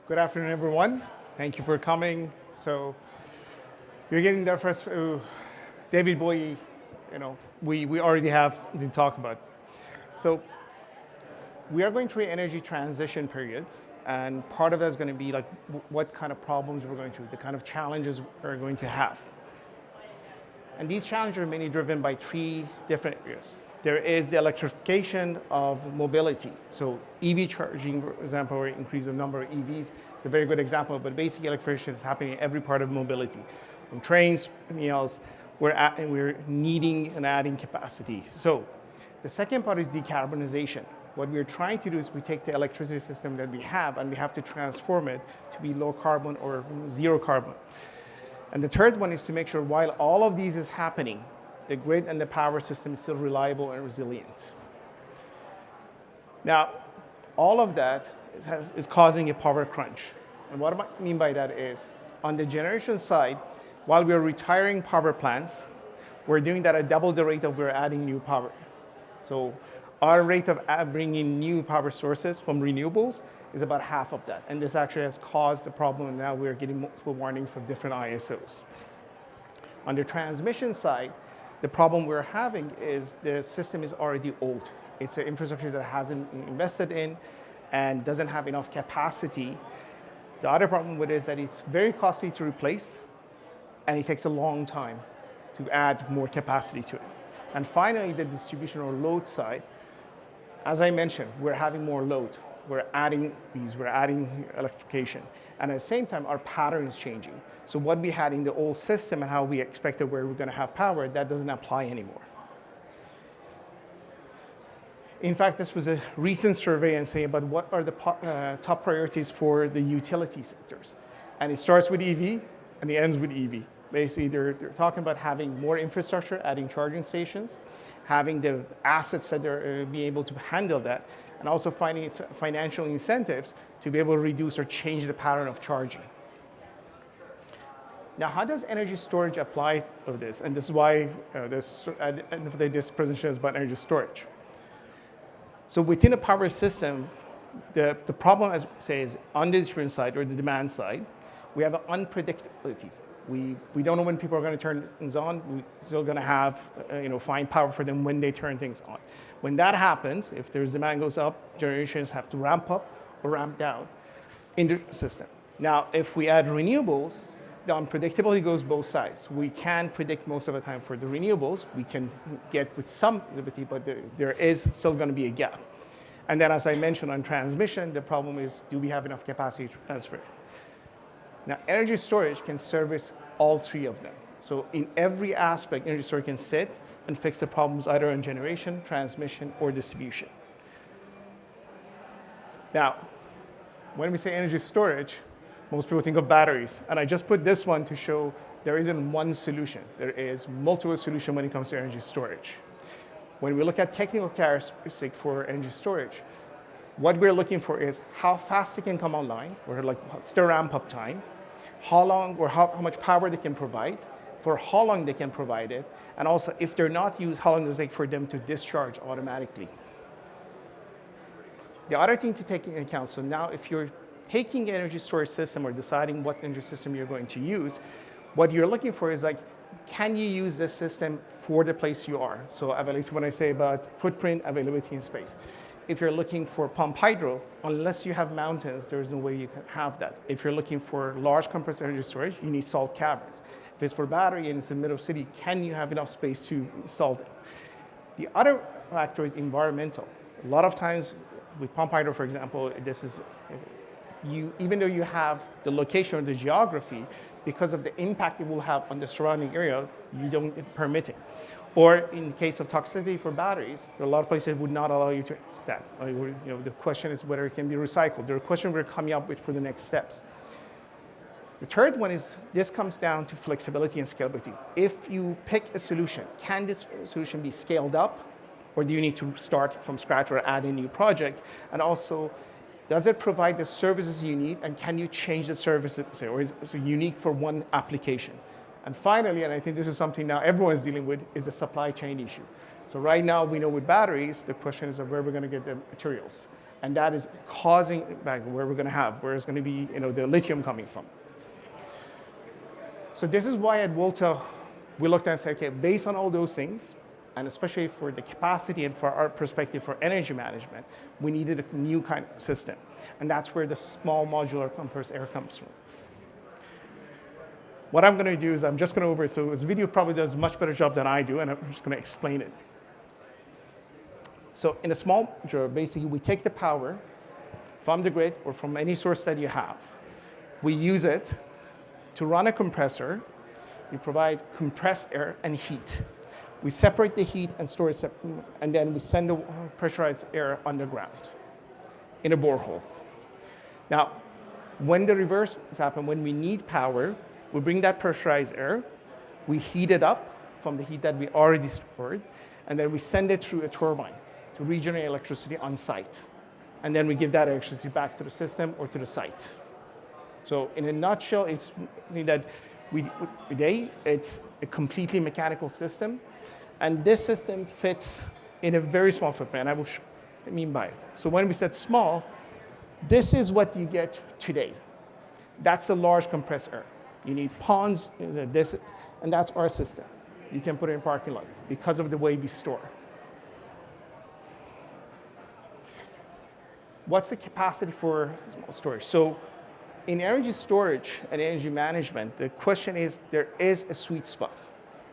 Good afternoon, everyone. Thank you for coming. So you're getting there first. David Bowie, we already have something to talk about. So we are going through an energy transition period, and part of that is going to be like what kind of problems we're going through, the kind of challenges we're going to have. And these challenges are mainly driven by three different areas. There is the electrification of mobility. So EV charging, for example, or increase the number of EVs, is a very good example, but basically electrification is happening in every part of mobility. On trains, anything else, we're needing and adding capacity. So the second part is decarbonization. What we're trying to do is we take the electricity system that we have and we have to transform it to be low carbon or zero carbon. And the third one is to make sure while all of these is happening, the grid and the power system is still reliable and resilient. Now, all of that is causing a power crunch. And what I mean by that is, on the generation side, while we're retiring power plants, we're doing that at double the rate of we're adding new power. So our rate of bringing new power sources from renewables is about half of that. And this actually has caused the problem, and now we're getting multiple warnings from different ISOs. On the transmission side, the problem we're having is the system is already old. It's an infrastructure that hasn't been invested in and doesn't have enough capacity. The other problem with it is that it's very costly to replace, and it takes a long time to add more capacity to it. And finally, the distribution or load side. As I mentioned, we're having more load. We're adding these, we're adding electrification. And at the same time, our pattern is changing. So what we had in the old system and how we expected where we're going to have power, that doesn't apply anymore. In fact, this was a recent survey and saying about what are the top priorities for the utility sectors. And it starts with EV and it ends with EV. Basically, they're talking about having more infrastructure, adding charging stations, having the assets that they're be able to handle that, and also finding financial incentives to be able to reduce or change the pattern of charging. Now, how does energy storage apply to this? And this is why at the end of the day, this presentation is about energy storage. So within a power system, the problem, as we say, is on the distribution side or the demand side, we have an unpredictability. We don't know when people are going to turn things on. We're still going to have, find power for them when they turn things on. When that happens, if there's demand goes up, generations have to ramp up or ramp down in the system. Now, if we add renewables, the unpredictability goes both sides. We can predict most of the time for the renewables. We can get with some visibility, but there is still going to be a gap. And then, as I mentioned on transmission, the problem is, do we have enough capacity to transfer? Now, energy storage can service all three of them. So in every aspect, energy storage can sit and fix the problems either in generation, transmission, or distribution. Now, when we say energy storage, most people think of batteries. And I just put this one to show there isn't one solution. There is multiple solutions when it comes to energy storage. When we look at technical characteristics for energy storage, what we're looking for is how fast it can come online, or like what's the ramp up time, how long or how much power they can provide, for how long they can provide it, and also if they're not used, how long does it take for them to discharge automatically. The other thing to take into account, so now if you're taking an energy storage system or deciding what energy system you're going to use, what you're looking for is like, can you use this system for the place you are? So when I say about footprint, availability in space. If you're looking for pump hydro, unless you have mountains, there's no way you can have that. If you're looking for large compressed energy storage, you need salt caverns. If it's for battery and it's in the middle of the city, can you have enough space to install them? The other factor is environmental. A lot of times with pump hydro, for example, this is, even though you have the location or the geography, because of the impact it will have on the surrounding area, you don't get permitting. Or in the case of toxicity for batteries, there are a lot of places that would not allow you to have that. The question is whether it can be recycled. There are questions we're coming up with for the next steps. The third one is this comes down to flexibility and scalability. If you pick a solution, can this solution be scaled up, or do you need to start from scratch or add a new project? And also, does it provide the services you need, and can you change the services, or is it unique for one application? And finally, and I think this is something now everyone is dealing with, is the supply chain issue. So right now, we know with batteries, the question is of where we're going to get the materials. And that is causing back where we're going to have, where it's going to be, the lithium coming from. So this is why at Volta, we looked and said, okay, based on all those things, and especially for the capacity and for our perspective for energy management, we needed a new kind of system. And that's where the small modular compressed air comes from. What I'm going to do is I'm just going to over it. So this video probably does a much better job than I do, and I'm just going to explain it. So in a small modular, basically, we take the power from the grid or from any source that you have. We use it to run a compressor. We provide compressed air and heat. We separate the heat and store it, and then we send the pressurized air underground in a borehole. Now, when the reverse happens, when we need power, we bring that pressurized air, we heat it up from the heat that we already stored, and then we send it through a turbine to regenerate electricity on site. And then we give that electricity back to the system or to the site. So in a nutshell, it's that today it's a completely mechanical system, and this system fits in a very small footprint. And I will show what I mean by it. So when we said small, this is what you get today. That's a large compressed air. You need ponds, this, and that's our system. You can put it in parking lot because of the way we store. What's the capacity for small storage? So in energy storage and energy management, the question is, there is a sweet spot.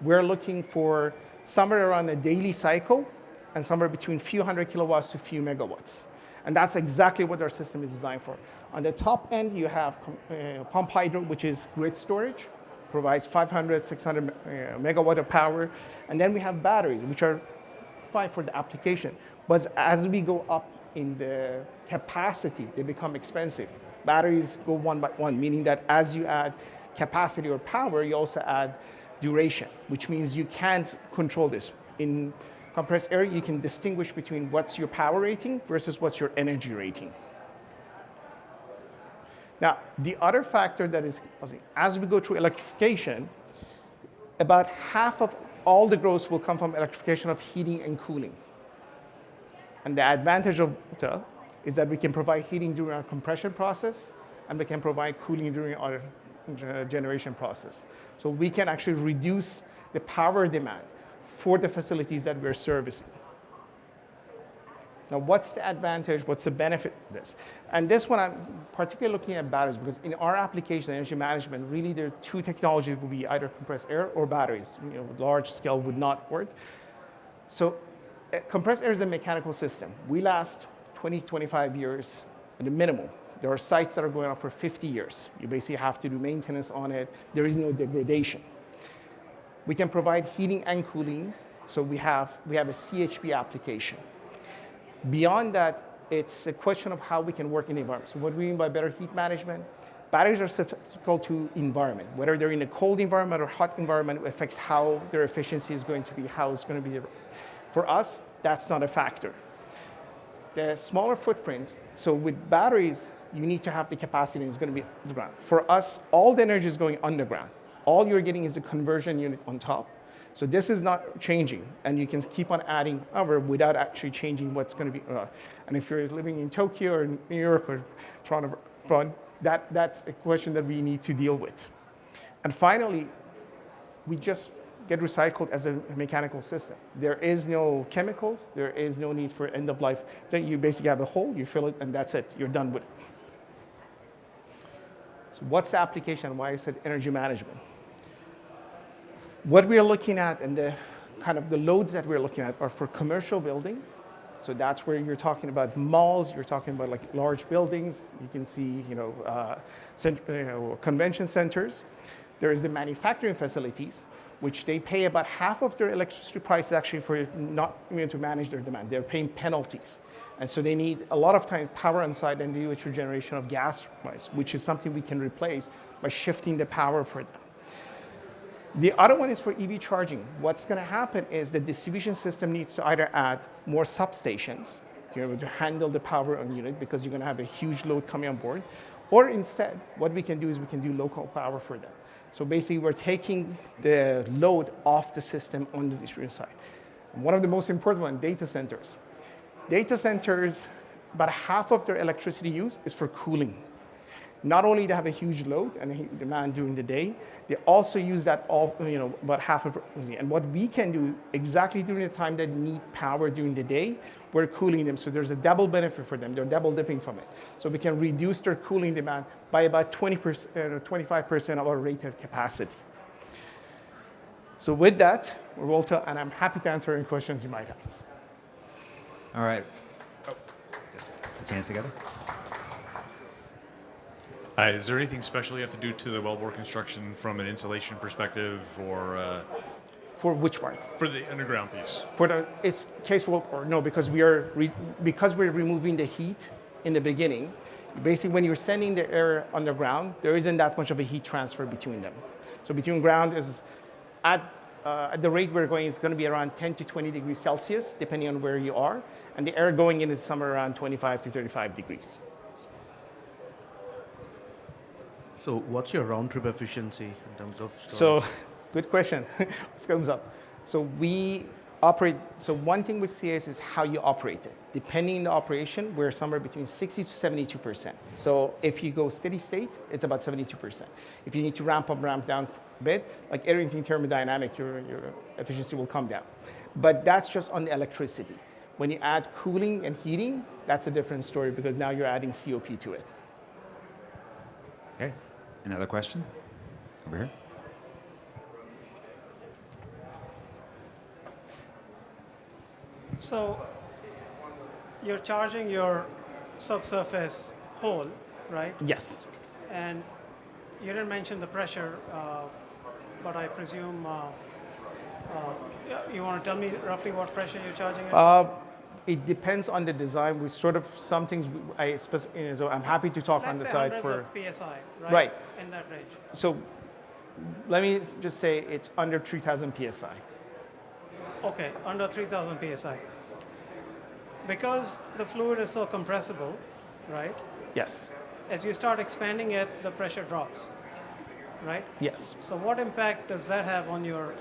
We're looking for somewhere around a daily cycle and somewhere between a few hundred kilowatts to a few megawatts. And that's exactly what our system is designed for. On the top end, you have pump hydro, which is grid storage, provides 500, 600 megawatt of power. And then we have batteries, which are fine for the application. But as we go up in the capacity, they become expensive. Batteries go one by one, meaning that as you add capacity or power, you also add duration, which means you can't control this. In compressed air, you can distinguish between what's your power rating versus what's your energy rating. Now, the other factor that is, as we go through electrification, about half of all the growth will come from electrification of heating and cooling. And the advantage of Volta is that we can provide heating during our compression process, and we can provide cooling during our generation process. So we can actually reduce the power demand for the facilities that we're servicing. Now, what's the advantage? What's the benefit of this? And this one, I'm particularly looking at batteries, because in our application, energy management, really there are two technologies would be either compressed air or batteries. Large scale would not work. So compressed air is a mechanical system. We last 20, 25 years at a minimum. There are sites that are going on for 50 years. You basically have to do maintenance on it. There is no degradation. We can provide heating and cooling. So we have a CHP application. Beyond that, it's a question of how we can work in the environment. So what do we mean by better heat management? Batteries are susceptible to environment. Whether they're in a cold environment or hot environment, it affects how their efficiency is going to be, how it's going to be. For us, that's not a factor. The smaller footprints, so with batteries, you need to have the capacity, and it's going to be underground. For us, all the energy is going underground. All you're getting is the conversion unit on top. So this is not changing, and you can keep on adding power without actually changing what's going to be. And if you're living in Tokyo or New York or Toronto, that's a question that we need to deal with. And finally, we just get recycled as a mechanical system. There is no chemicals. There is no need for end of life. Then you basically have a hole, you fill it, and that's it. You're done with it. So what's the application? Why I said energy management? What we are looking at and the kind of the loads that we're looking at are for commercial buildings. So that's where you're talking about malls, you're talking about like large buildings. You can see, convention centers. There is the manufacturing facilities, which they pay about half of their electricity prices actually for not to manage their demand. They're paying penalties. And so they need a lot of time power on site and do extra generation of gas, which is something we can replace by shifting the power for them. The other one is for EV charging. What's going to happen is the distribution system needs to either add more substations to be able to handle the power on unit, because you're going to have a huge load coming on board, or instead, what we can do is we can do local power for them. So basically, we're taking the load off the system on the distribution side. And one of the most important ones, data centers. Data centers, about half of their electricity use is for cooling. Not only they have a huge load and a huge demand during the day, they also use that about half of it. And what we can do exactly during the time that need power during the day, we're cooling them. So there's a double benefit for them. They're double dipping from it. So we can reduce their cooling demand by about 20% or 25% of our rated capacity. So with that, we're Volta, and I'm happy to answer any questions you might have. All right. Oh, yes, put your hands together. Hi, is there anything special you have to do to the wellbore construction from an insulation perspective, or For which part? for the underground piece? For the it's case or no, because we're removing the heat in the beginning. Basically, when you're sending the air underground, there isn't that much of a heat transfer between them. So between ground is at the rate we're going, it's going to be around 10 to 20 degrees Celsius, depending on where you are, and the air going in is somewhere around 25 to 35 degrees. So what's your round trip efficiency in terms of storage? So, good question. This comes up. So we operate, so one thing with CAES is how you operate it. Depending on the operation, we're somewhere between 60 to 72%. So if you go steady state, it's about 72%. If you need to ramp up, ramp down a bit, like everything thermodynamic, your efficiency will come down. But that's just on the electricity. When you add cooling and heating, that's a different story because now you're adding COP to it. Okay. Another question? Over here. So you're charging your subsurface hole, right? Yes. And you didn't mention the pressure, but I presume you want to tell me roughly what pressure you're charging it? It depends on the design. We sort of, some things, so I'm happy to talk on the side for. Let's say hundreds of PSI, right? Right. In that range. So let me just say it's under 3,000 PSI. Okay, under 3,000 PSI. Because the fluid is so compressible, right? Yes. As you start expanding it, the pressure drops, right? Yes. So what impact does that have on your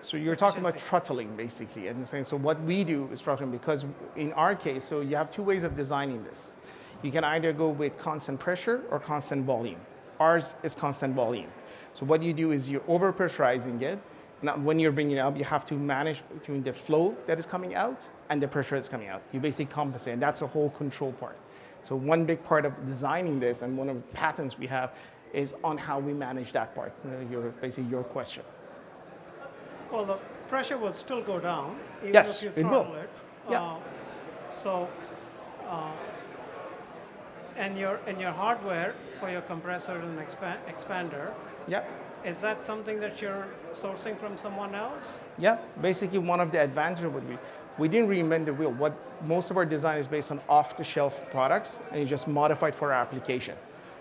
So you're talking about efficiency? throttling, basically. And saying, so what we do is throttling because in our case, so you have two ways of designing this. You can either go with constant pressure or constant volume. Ours is constant volume. So what you do is you're overpressurizing it. Now, when you're bringing it up, you have to manage between the flow that is coming out and the pressure that's coming out. You basically compensate, and that's a whole control part. So one big part of designing this, and one of the patents we have, is on how we manage that part. Basically your question. Well, the pressure will still go down even Yes, if you it will. throttle it. Yeah. And your hardware for your compressor and expander, Yep. is that something that you're sourcing from someone else? Yeah, basically one of the advantages would be, we didn't reinvent the wheel. What most of our design is based on off-the-shelf products, and it's just modified for our application.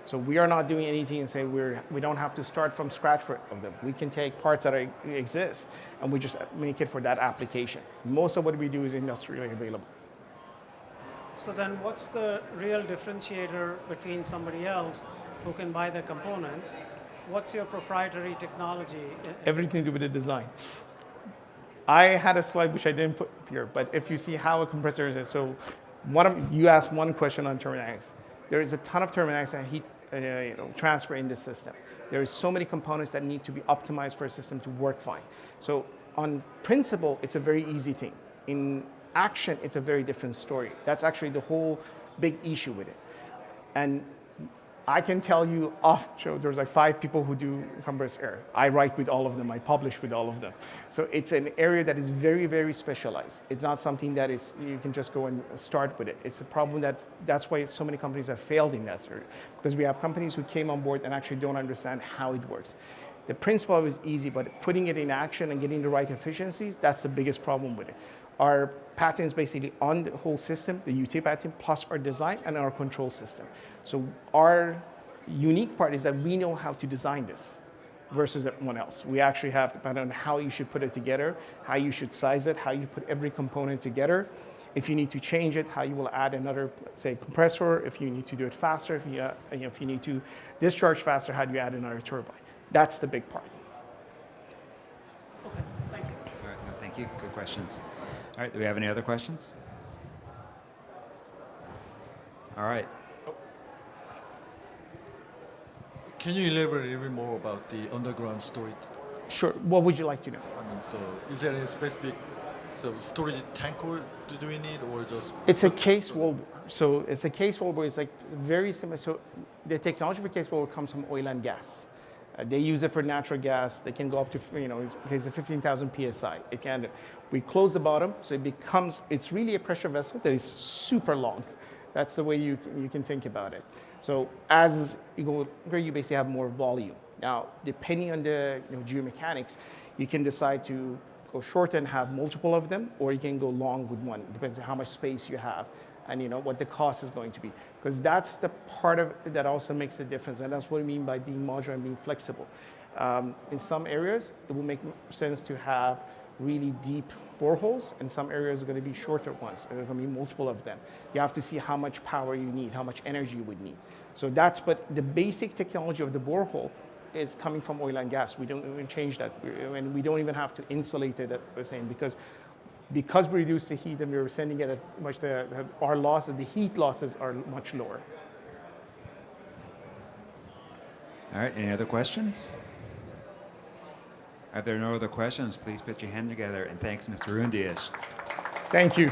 So we are not doing anything and say we don't have to start from scratch for them. We can take parts that exist and we just make it for that application. Most of what we do is industrially available. So then what's the real differentiator between somebody else who can buy the components? What's your proprietary technology? Everything to do with the design. I had a slide which I didn't put here, but if you see how a compressor is, so you asked one question on thermodynamics. There is a ton of thermodynamics and heat transfer in this system. There is so many components that need to be optimized for a system to work fine. So on principle, it's a very easy thing. In action, it's a very different story. That's actually the whole big issue with it. And I can tell you there's like 5 people who do compressed air. I write with all of them, I publish with all of them. So it's an area that is very, very specialized. It's not something that you can just go and start with it. It's a problem that's why so many companies have failed in that area. Because we have companies who came on board and actually don't understand how it works. The principle is easy, but putting it in action and getting the right efficiencies, that's the biggest problem with it. Our patents basically on the whole system, the UT patent, plus our design and our control system. So our unique part is that we know how to design this versus everyone else. We actually have the patent on how you should put it together, how you should size it, how you put every component together. If you need to change it, how you will add another, say, compressor. If you need to do it faster, if you need to discharge faster, how do you add another turbine? That's the big part. Okay, thank you. All right, no, thank you. Good questions. All right, do we have any other questions? All right. Can you elaborate a little bit more about the underground storage? Sure. What would you like to know? I mean, so is there any specific storage tank or do we need, or just? It's a case wallboard. So it's a case wallboard. It's like very similar. So the technology for case wallboard comes from oil and gas. They use it for natural gas. They can go up to, it's a 15,000 psi. It can. We close the bottom, so it's really a pressure vessel that is super long. That's the way you can think about it. So as you go, where you basically have more volume. Now, depending on the geomechanics, you can decide to go short and have multiple of them, or you can go long with one. Depends on how much space you have and what the cost is going to be. Because that's the part of it that also makes the difference, and that's what we mean by being modular and being flexible. In some areas, it will make sense to have really deep boreholes, and some areas are going to be shorter ones. There are going to be multiple of them. You have to see how much power you need, how much energy you would need. So but the basic technology of the borehole is coming from oil and gas. We don't even change that, and we don't even have to insulate it, we're saying, because we reduce the heat and we're sending it at much, our losses, the heat losses are much lower. All right. Any other questions? If there are no other questions, please put your hand together, and thanks, Mr. Rouindej. Thank you.